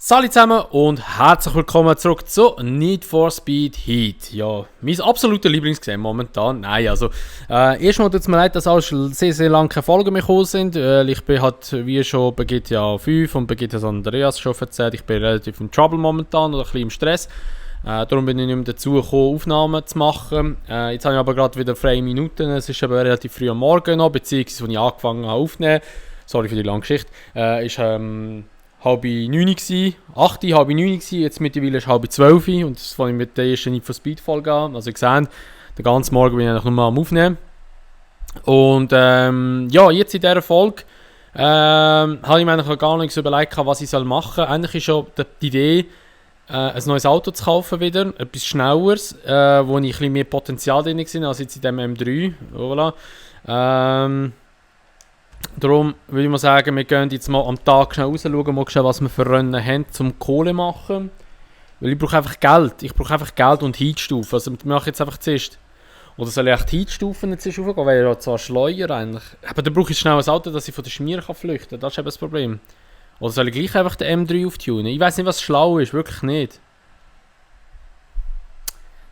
Salut zusammen und herzlich willkommen zurück zu Need for Speed Heat. Ja, mein absoluter Lieblingsgame momentan. Nein, also, erstmal tut es mir leid, dass auch schon sehr lange keine Folgen mehr gekommen sind. Ich bin halt, wie schon bei GTA 5 und bei GTA San Andreas schon erzählt, ich bin relativ in Trouble momentan oder ein bisschen im Stress. Darum bin ich nicht mehr dazu gekommen, Aufnahmen zu machen. Jetzt habe ich aber gerade wieder freie Minuten. Es ist aber relativ früh am Morgen noch, beziehungsweise als ich angefangen habe aufzunehmen. Sorry für die lange Geschichte. Ist halb 9 gsi, 8, halb 9 gsi, jetzt mittlerweile ist halb 12 und das fange ich mit der ersten Need for Speed Folge an. Also ihr seht, den ganzen Morgen bin ich eigentlich nur mal am Aufnehmen. Und ja, jetzt in dieser Folge habe ich mir eigentlich gar nichts überlegt, was ich machen soll. Eigentlich ist schon die Idee, ein neues Auto zu kaufen wieder, etwas Schnelleres, wo ich ein bisschen mehr Potenzial drin war als jetzt in dem M3. Voilà. Darum würde ich mal sagen, wir gehen jetzt mal am Tag schnell raus, schauen mal schnell, was wir für Rennen haben, zum Kohle machen. Weil ich brauche einfach Geld. Ich brauche einfach Geld und Heatstufen. Also wir machen jetzt einfach zuerst. Oder soll ich echt Heatstufen zuerst raufgehen? Weil ja zwar Schleuer eigentlich. Aber dann brauche ich schnell ein Auto, dass ich von der Schmier flüchten kann. Das ist eben das Problem. Oder soll ich gleich einfach den M3 auftunen? Ich weiß nicht, was schlau ist. Wirklich nicht.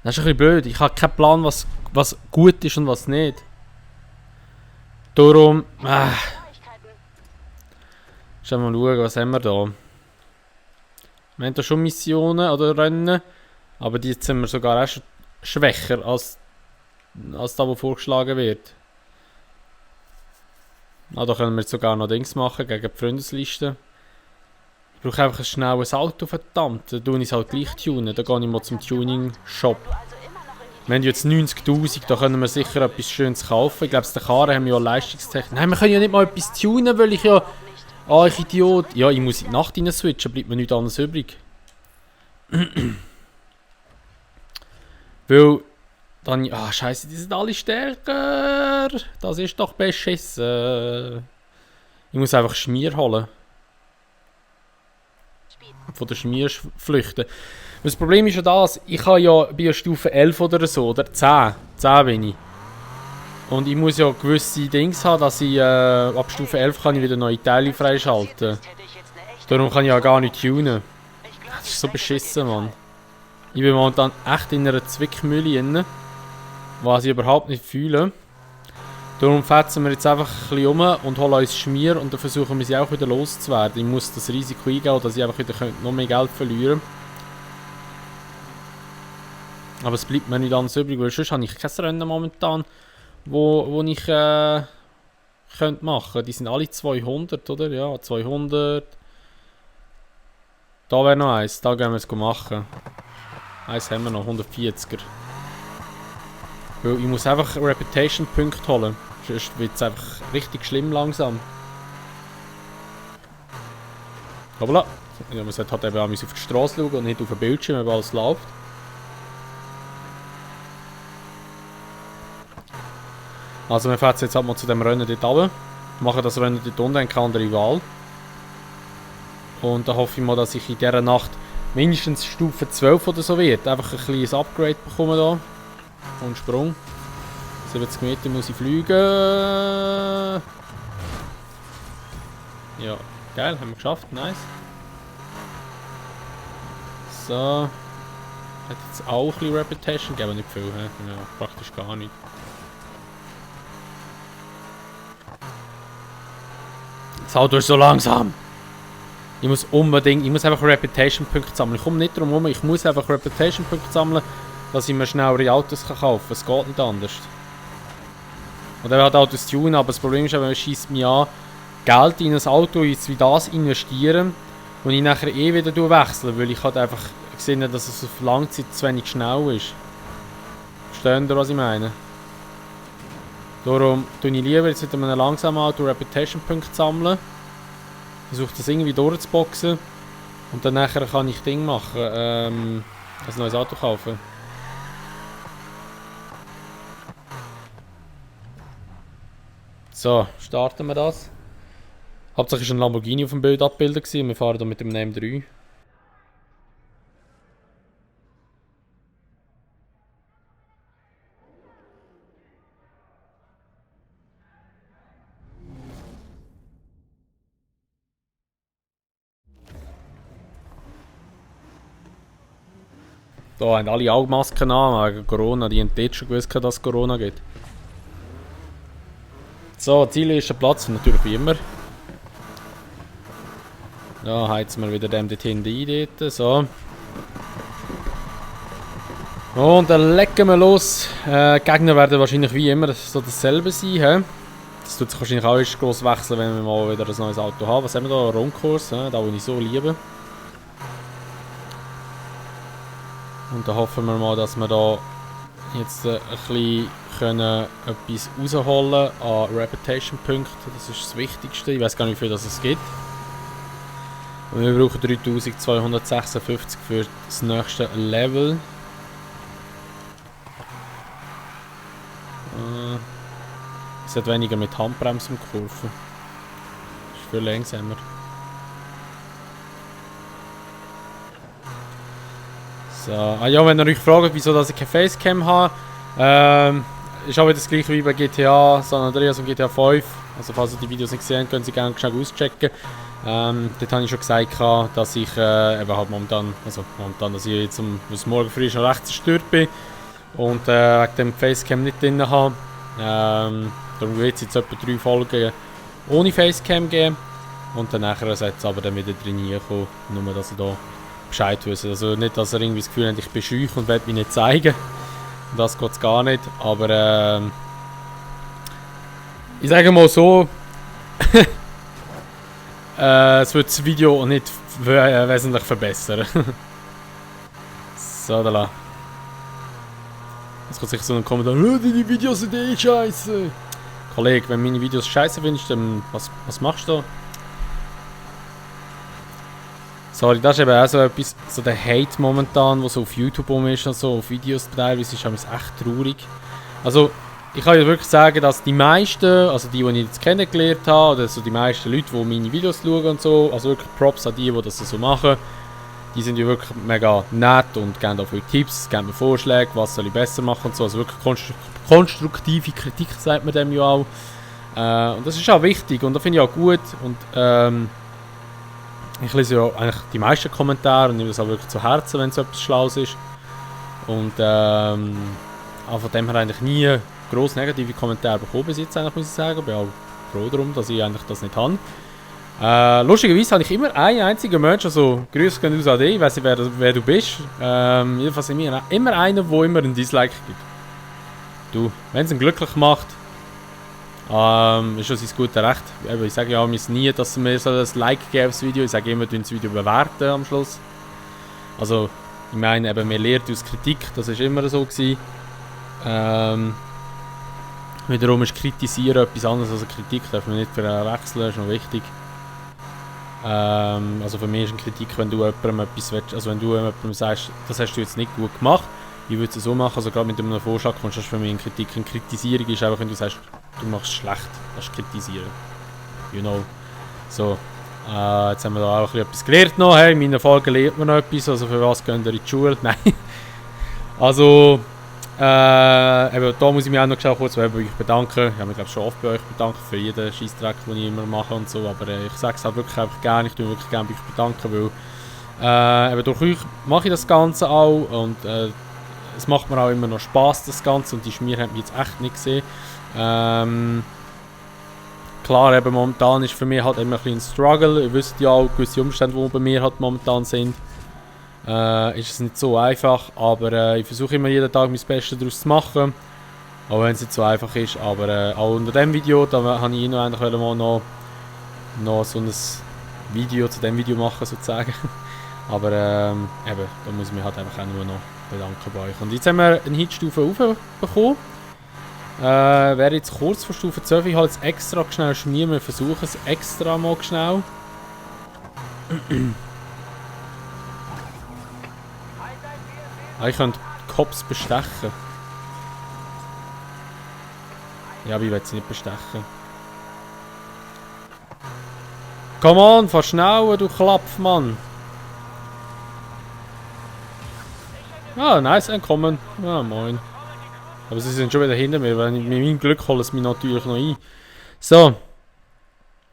Das ist ein bisschen blöd. Ich habe keinen Plan, was gut ist und was nicht. Darum... Schauen wir mal, was haben wir da. Wir haben da schon Missionen oder Rennen, aber die sind wir sogar auch schwächer als das, was vorgeschlagen wird. Ah, da können wir jetzt sogar noch Dings machen gegen die Freundesliste. Ich brauche einfach ein schnelles Auto, verdammt. Dann tue ich es halt gleich tunen. Dann gehe ich mal zum Tuning-Shop. Wir haben jetzt 90'000, da können wir sicher etwas Schönes kaufen. Ich glaube, der Karren haben wir ja Leistungstechnik. Nein, wir können ja nicht mal etwas tunen, weil ich ja... Ah, ich Idiot. Ja, ich muss in die Nacht rein switchen, bleibt mir nichts anderes übrig. Weil dann... Ah, scheiße, die sind alle stärker. Das ist doch beschissen. Ich muss einfach Schmier holen. Von der Schmier flüchten. Das Problem ist ja das, ich habe ja bei Stufe 11 oder so, oder 10. 10 bin ich. Und ich muss ja gewisse Dinge haben, dass ich ab Stufe 11 kann ich wieder neue Teile freischalten. Darum kann ich ja gar nicht tunen. Das ist so beschissen, Mann. Ich bin momentan echt in einer Zwickmühle drin, was ich überhaupt nicht fühle. Darum fetzen wir jetzt einfach ein bisschen um und holen uns Schmier und dann versuchen wir sie auch wieder loszuwerden. Ich muss das Risiko eingehen, dass ich einfach wieder noch mehr Geld verlieren könnte. Aber es bleibt mir nicht anders übrig, weil sonst habe ich kein Rennen momentan, wo ich könnte machen. Die sind alle 200, oder? Ja, 200. Da wäre noch eins, da gehen wir es machen. Eins haben wir noch, 140er. Weil ich muss einfach Reputation-Punkte holen. Sonst wird es einfach richtig schlimm langsam. Hoppla. Ja, man sollte halt eben auf die Straße schauen und nicht auf den Bildschirm, wenn alles läuft. Also wir fahren jetzt halt mal zu dem Rennen dort runter. Machen das Rennen dort unten, keine andere Wahl. Und da hoffe ich mal, dass ich in dieser Nacht mindestens Stufe 12 oder so wird. Einfach ein kleines Upgrade bekommen da. Und Sprung. 70 Meter muss ich fliegen. Ja, geil, haben wir geschafft, nice. So. Hat jetzt auch ein bisschen Reputation, geben nicht viel, he? Ja, praktisch gar nicht. Das Auto ist so langsam. Ich muss einfach Reputation-Punkte sammeln. Ich komme nicht drum herum, ich muss einfach Reputation-Punkte sammeln, dass ich mir schnellere Autos kaufen kann. Es geht nicht anders. Und er hat Autos tunen, aber das Problem ist, wenn man schießt mich an, Geld in ein Auto jetzt wie das investieren und ich nachher wieder wechseln, weil ich halt einfach gesehen habe, dass es auf Langzeit zu wenig schnell ist. Verstehen Sie, was ich meine? Darum tue ich lieber jetzt mit einem langsamen Auto Reputation-Punkte sammeln. Versuche das irgendwie durchzuboxen. Und dann nachher kann ich Ding machen. Ein neues Auto kaufen. So, starten wir das. Hauptsächlich war ein Lamborghini auf dem Bild abgebildet. Wir fahren hier mit dem M3. Da haben alle Augenmasken an, wegen Corona. Die haben dort schon gewusst, dass es Corona gibt. So, Ziel ist der Platz, natürlich wie immer. Da heizen wir wieder dem dort hinten ein. Dort. So. Und dann legen wir los. Die Gegner werden wahrscheinlich wie immer so dasselbe sein. He? Das tut sich wahrscheinlich auch erst gross wechseln, wenn wir mal wieder ein neues Auto haben. Was haben wir da? Rundkurs, da wo ich so liebe. Und da hoffen wir mal, dass wir da jetzt ein bisschen etwas rausholen an Reputation-Punkten. Das ist das Wichtigste. Ich weiß gar nicht, wie viel es gibt. Und wir brauchen 3256 für das nächste Level. Es hat weniger mit Handbremse im Kurven. Das ist viel langsamer. So. Ah ja, wenn ihr euch fragt, wieso dass ich keine Facecam habe, ist auch wieder das gleiche wie bei GTA San Andreas und GTA 5. Also falls ihr die Videos nicht gesehen habt, könnt ihr gerne schnell auschecken. Dort habe ich schon gesagt, dass ich eben halt momentan, dass ich jetzt morgen früh schon recht zerstört bin und wegen dem Facecam nicht drin habe. Darum wird es jetzt etwa 3 Folgen ohne Facecam geben und dann nachher sollte es aber dann wieder drin kommen, nur dass ihr da Bescheid wisst. Also nicht, dass ihr irgendwie das Gefühl habt, ich bin schüch und will mich nicht zeigen. Das geht es gar nicht, aber ich sage mal so, es wird das Video nicht wesentlich verbessern. So, da la. Jetzt kommt sicher so ein Kommentar, deine Videos sind eh scheiße. Kollege, wenn meine Videos scheiße findest, dann was machst du da? Sorry, das ist eben auch so etwas, so der Hate momentan, der so auf YouTube ist und so, auf Videos teilweise, ist echt traurig. Also, ich kann ja wirklich sagen, dass die meisten, also die ich jetzt kennengelernt habe, oder so die meisten Leute, die meine Videos schauen und so, also wirklich Props an die das so machen, die sind ja wirklich mega nett und geben auch viele Tipps, geben mir Vorschläge, was soll ich besser machen und so, also wirklich konstruktive Kritik sagt man dem ja auch. Und das ist auch wichtig und das finde ich auch gut und ich lese ja eigentlich die meisten Kommentare und nehme das auch wirklich zu Herzen, wenn es etwas Schlaues ist. Und auch von dem her eigentlich nie gross negative Kommentare bekommen bis jetzt, eigentlich, muss ich sagen. Ich bin auch froh darum, dass ich eigentlich das nicht habe. Lustigerweise habe ich immer einen einzigen Mensch, also Grüße gehen aus an dich, ich weiss nicht, wer du bist. Jedenfalls immer einer, der immer einen Dislike gibt. Du, wenn es ihn glücklich macht, ist das sein gutes Recht. Ich sage ja nie, dass mir so ein Like geben aufs Video. Ich sage immer, dass das Video bewerten am Schluss. Also, ich meine, eben, man lernt aus Kritik, das war immer so gewesen. Wiederum ist Kritisieren etwas anderes als Kritik, darf man nicht verwechseln, das ist noch wichtig. Also für mich ist eine Kritik, wenn du jemandem etwas willst, also wenn du jemandem sagst, das hast du jetzt nicht gut gemacht, ich würde es so machen, also gerade mit einem Vorschlag kommst du für mich in Kritik. Eine Kritisierung ist einfach, wenn du sagst, du machst es schlecht, das ist kritisieren. You know. So, jetzt haben wir da auch etwas gelernt noch, hey, in meinen Folgen lernt man noch etwas, also für was gehen ihr in die Schule? Nein. Also, eben, da muss ich mich auch noch kurz bei euch bedanken. Ich habe mich glaube schon oft bei euch bedankt für jeden Scheissdreck, den ich immer mache und so, aber ich sage es halt wirklich einfach gerne, ich tue mich wirklich gerne bei euch bedanken, weil eben durch euch mache ich das Ganze auch und es macht mir auch immer noch Spass, das Ganze, und die Schmier hat mich jetzt echt nicht gesehen. Klar, eben momentan ist für mich halt immer ein Struggle. Ihr wisst ja auch, gewisse Umstände, die bei mir halt momentan sind. Ist es nicht so einfach, aber ich versuche immer jeden Tag mein Bestes daraus zu machen. Auch wenn es nicht so einfach ist, aber auch unter diesem Video, da habe ich noch eigentlich mal noch so ein Video zu diesem Video machen, sozusagen. Aber eben, da muss ich mich halt einfach auch nur noch bedanken bei euch. Und jetzt haben wir eine Hitstufe aufbekommen. Wäre jetzt kurz vor Stufe 12, ich habe jetzt extra schnell schmieren, wir versuchen es extra mal schnell. Ich könnte Cops bestechen. Ja, aber ich will sie nicht bestechen. Come on, fahr schnell, du Klapf, Mann. Ah, nice, Einkommen. Ja, moin. Aber sie sind schon wieder hinter mir, weil mit meinem Glück holen sie mich natürlich noch ein. So.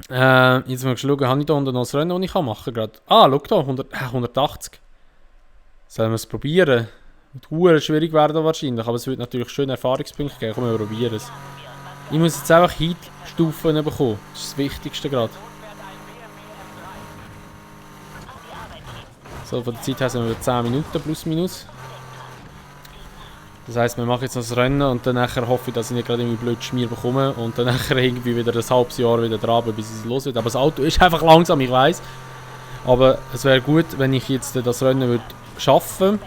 Jetzt mal schauen, habe ich da unten noch das Rennen, das ich machen kann? Ah, schau da, 180. Sollen wir es probieren? Wird schwierig werden wahrscheinlich, aber es wird natürlich schöne Erfahrungspunkte geben. Komm, wir probieren es. Ich muss jetzt einfach Heat-Stufen bekommen. Das ist das Wichtigste gerade. So, von der Zeit her sind wir 10 Minuten plus minus. Das heisst, wir machen jetzt noch das Rennen und dann nachher hoffe ich, dass ich nicht gerade irgendwie blöd Schmier bekomme und dann nachher irgendwie wieder ein halbes Jahr wieder dran bin, bis es los wird. Aber das Auto ist einfach langsam, ich weiß. Aber es wäre gut, wenn ich jetzt das Rennen würde schaffen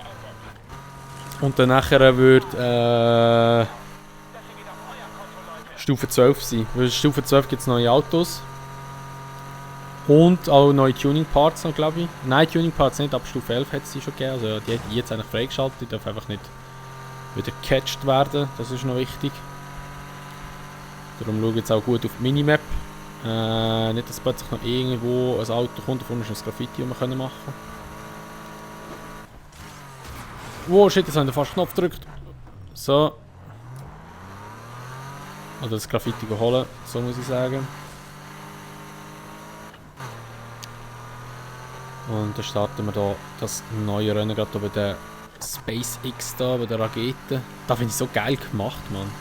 und dann nachher würde Stufe 12 sein. Weil Stufe 12 gibt es neue Autos. Und auch neue Tuning-Parts noch, glaube ich. Nein, Tuning-Parts nicht, ab Stufe 11 hat es die schon gegeben. Also die hat jetzt eigentlich freigeschaltet, die darf einfach nicht wieder gecatcht werden. Das ist noch wichtig. Darum schaue ich jetzt auch gut auf die Minimap. Nicht, dass plötzlich noch irgendwo ein Auto kommt, davon ist ein Graffiti, das wir machen können. Wow, shit, jetzt haben wir fast den Knopf gedrückt. So. Oder das Graffiti holen, so muss ich sagen. Und dann starten wir da das neue Rennen gerade bei der SpaceX da, bei der Rakete. Da finde ich so geil gemacht, Mann.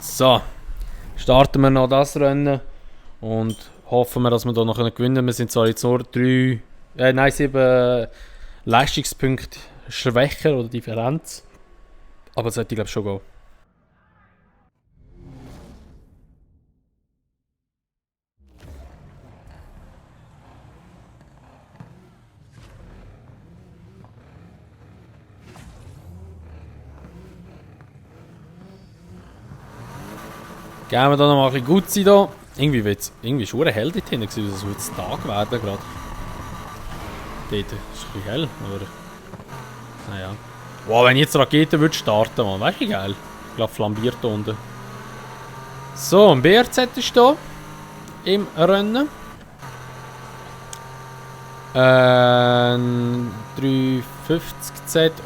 So. Starten wir noch das Rennen. Und hoffen wir, dass wir da noch gewinnen können. Wir sind zwar jetzt nur 7 Leistungspunkte schwächer oder Differenz. Aber das sollte ich glaube schon gehen. Gehen wir da noch mal ein bisschen gut sein da. Irgendwie ist es hell dort hinten, es wird Tag werden gerade. Dort ist es ein bisschen hell, aber... Naja. Wow, wenn jetzt die Rakete würde starten, man, weißt du wie geil? Ich glaube flambiert da unten. So, ein BRZ ist hier. Im Rennen. 350Z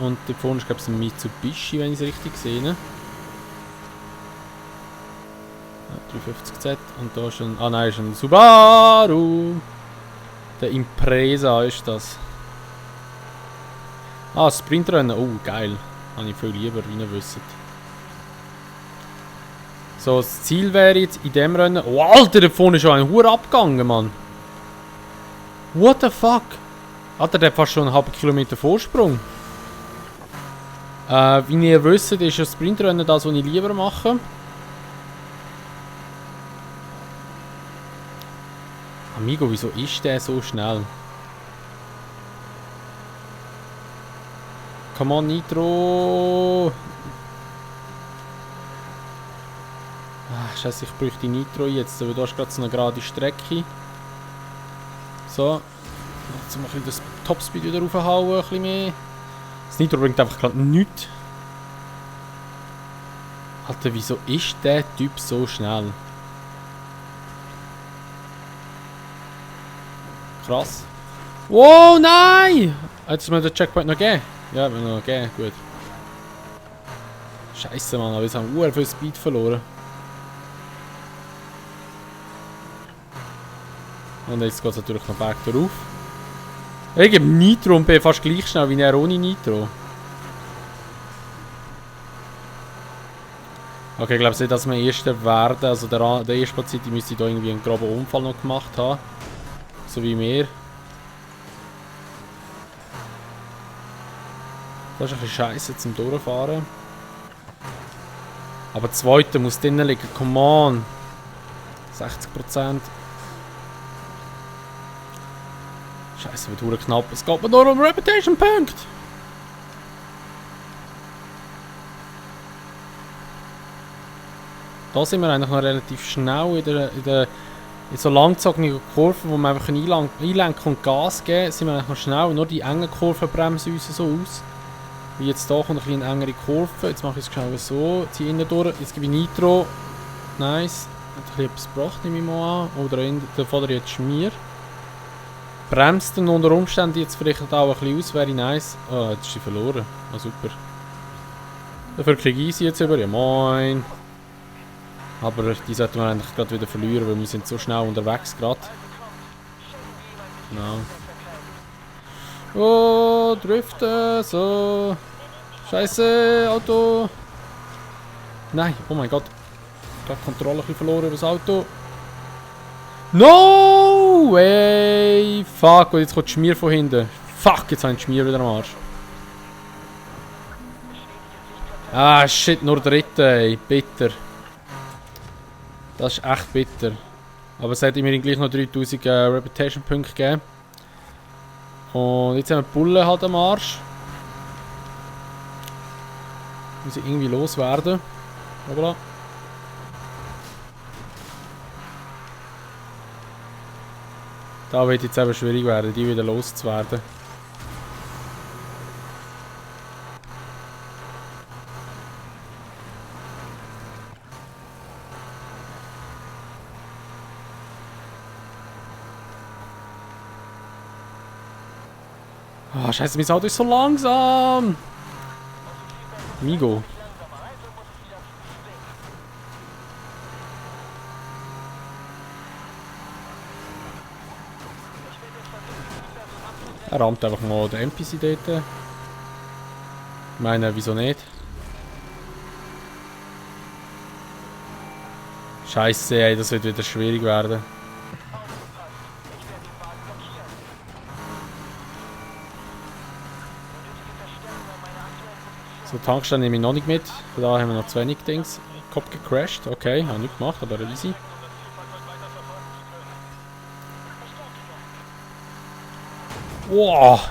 und da vorne ist glaube ich ein Mitsubishi, wenn ich es richtig sehe. 350Z und da ist ein... Ah nein, ist ein Subaru! Der Impreza ist das. Ah, Sprintrennen. Oh, geil. Habe ich viel lieber, wie ihr wisst. So, das Ziel wäre jetzt in dem Rennen... Oh, Alter, da vorne ist schon ein Hure abgegangen, Mann. What the fuck? Alter, der hat fast schon einen halben Kilometer Vorsprung. Wie ihr wisst, ist das Sprintrennen das, was ich lieber mache. Amigo, wieso ist der so schnell? Come on, Nitro! Ah, scheiße, ich bräuchte Nitro jetzt, weil du hast gerade so eine gerade Strecke. So. Jetzt mal das Topspeed wieder raufhauen, ein bisschen mehr. Das Nitro bringt einfach gerade nichts. Alter, wieso ist der Typ so schnell? Krass. Wow, nein! Jetzt müssen wir den Checkpoint noch geben. Ja, wir noch geben, gut. Scheiße, Mann, aber jetzt haben wir viel Speed verloren. Und jetzt geht es natürlich noch berg darauf. Ich gebe Nitro und bin fast gleich schnell wie er ohne Nitro. Okay, ich glaube nicht, dass wir Erster werden. Also der erste Platz, die müsste da irgendwie einen groben Unfall noch gemacht haben. So wie wir. Das ist ein bisschen scheiße zum Durchfahren. Aber der zweite muss drinnen liegen. Come on. 60%. Scheiße, wird verdammt knapp. Es geht mir nur um Reputation Punkt. Da sind wir eigentlich noch relativ schnell in so langgezogenen Kurven, wo man einfach einlenken und Gas geben, sind wir eigentlich noch schnell. Nur die engen Kurven bremsen uns so aus. Wie jetzt hier kommt eine engere Kurve. Jetzt mache ich es schnell so. Ziehe innen durch. Jetzt gebe ich Nitro. Nice. Hat etwas gebracht, nehme ich mal an. Oder der Vater jetzt Schmier. Bremst dann unter Umständen jetzt vielleicht auch ein bisschen aus. Wäre nice. Ah, jetzt ist sie verloren. Ah, super. Dafür kriege ich sie jetzt über. Ja, moin. Aber die sollten wir eigentlich gerade wieder verlieren, weil wir sind so schnell unterwegs gerade. Genau. Oh, driften, so. Scheiße, Auto. Nein, oh mein Gott. Ich habe die Kontrolle ein bisschen verloren über das Auto. No way! Fuck, und jetzt kommt Schmier von hinten. Fuck, jetzt habe ich den Schmier wieder am Arsch. Ah, shit, nur dritte, ey. Bitter. Das ist echt bitter. Aber es hat immerhin gleich noch 3000 Reputation-Punkte gegeben. Und jetzt haben wir die Bulle halt am Arsch. Muss ich irgendwie loswerden. Hoppla. Da wird jetzt eben schwierig werden, die wieder loszuwerden. Ah, scheiße, mein Auto ist so langsam! Migo. Er rammt einfach mal den NPC dort. Ich meine, wieso nicht? Scheiße, ey, das wird wieder schwierig werden. So, Tankstelle nehme ich noch nicht mit. Da haben wir noch zu wenig Dings. Kopf gecrashed. Okay, habe nicht gemacht, aber easy. Wow!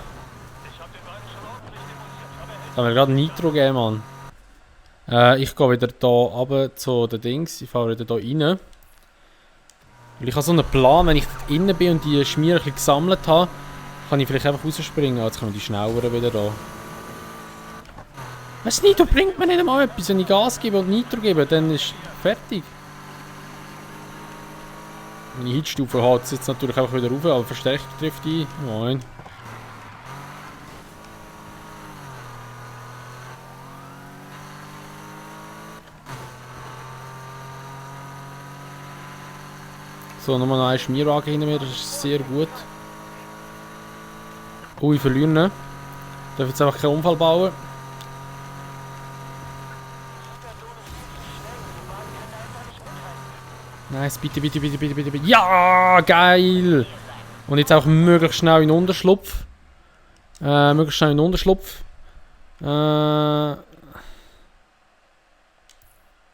Da haben wir gerade Nitro gegeben, Mann. Ich gehe wieder hier runter zu den Dings. Ich fahre wieder hier rein. Weil ich habe so einen Plan, wenn ich dort innen bin und die Schmier ein bisschen gesammelt habe, kann ich vielleicht einfach rausspringen. Jetzt kommen die schneller wieder da. Weißt du, Nitro bringt mir nicht einmal etwas. Wenn ich Gas gebe und Nitro gebe, dann ist fertig. Meine Hitstufe hat es jetzt natürlich einfach wieder rauf, aber Verstärker trifft ein. Moin. So, nochmal noch ein Schmierwagen hinter mir, das ist sehr gut. Oh, ich verliere ihn. Ich darf jetzt einfach keinen Unfall bauen. Nice, bitte, bitte, bitte, bitte, bitte, bitte. Ja, geil! Und jetzt auch möglichst schnell in den Unterschlupf. Möglichst schnell in den Unterschlupf.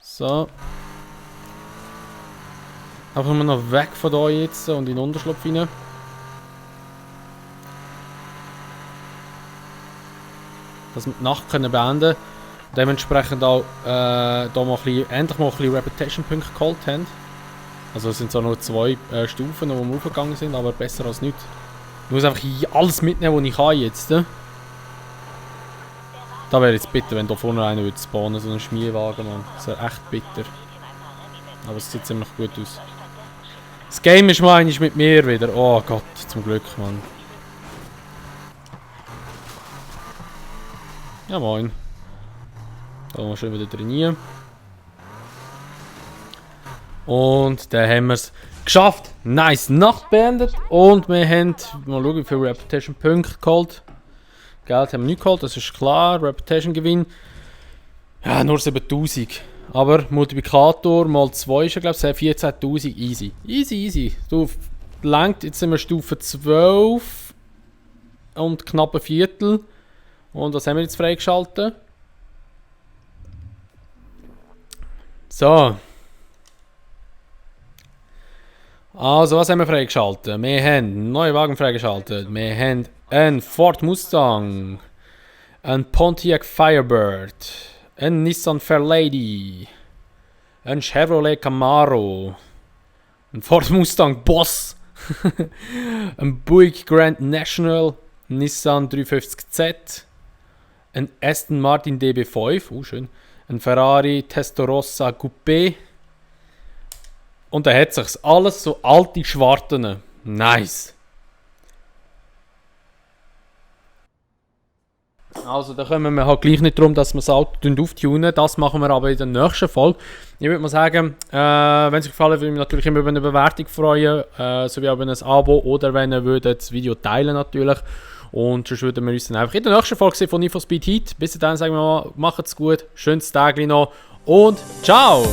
So. Einfach nur noch weg von da jetzt und in den Unterschlupf rein. Dass wir die Nacht können beenden. Dementsprechend auch da mal endlich mal ein bisschen Reputation-Punkte geholt haben. Also es sind zwar nur 2 Stufen, die wir aufgegangen sind, aber besser als nichts. Ich muss einfach alles mitnehmen, was ich kann jetzt. Da wäre jetzt bitter, wenn da vorne einer würde spawnen, so ein Schmierwagen, Mann. Das wäre echt bitter. Aber es sieht ziemlich gut aus. Das Game ist mal eigentlich mit mir wieder. Oh Gott, zum Glück, Mann. Ja, moin. Da mal schön wieder trainieren. Und dann haben wir es geschafft. Nice, Nacht beendet. Und wir haben, mal schauen, wie viele Reputation-Punkte geholt. Geld haben wir nicht geholt, das ist klar. Reputation-Gewinn. Ja, nur 7000. Aber Multiplikator mal 2 ist, glaube ich, 14.000. Easy. Easy, easy. Du langt, jetzt sind wir Stufe 12 und knapp ein Viertel. Und was haben wir jetzt freigeschaltet? So. Also, was haben wir freigeschaltet? Wir haben neue Wagen freigeschaltet. Wir haben einen Ford Mustang, einen Pontiac Firebird, einen Nissan Fairlady, einen Chevrolet Camaro, einen Ford Mustang Boss, einen Buick Grand National, Nissan 350Z, einen Aston Martin DB5, schön, einen Ferrari Testarossa Coupé. Und dann hat sich's alles so alte Schwarten. Nice. Also da kommen wir halt gleich nicht darum, dass wir das Auto auftunen. Das machen wir aber in der nächsten Folge. Ich würde mal sagen, wenn es euch gefallen würde ich mich natürlich immer über eine Bewertung freuen, sowie auch über ein Abo oder wenn ihr würdet das Video teilen natürlich. Und sonst würden wir uns dann einfach in der nächsten Folge sehen von Need for Speed Heat. Bis dahin sagen wir mal, macht's gut, schönes Tag noch und ciao!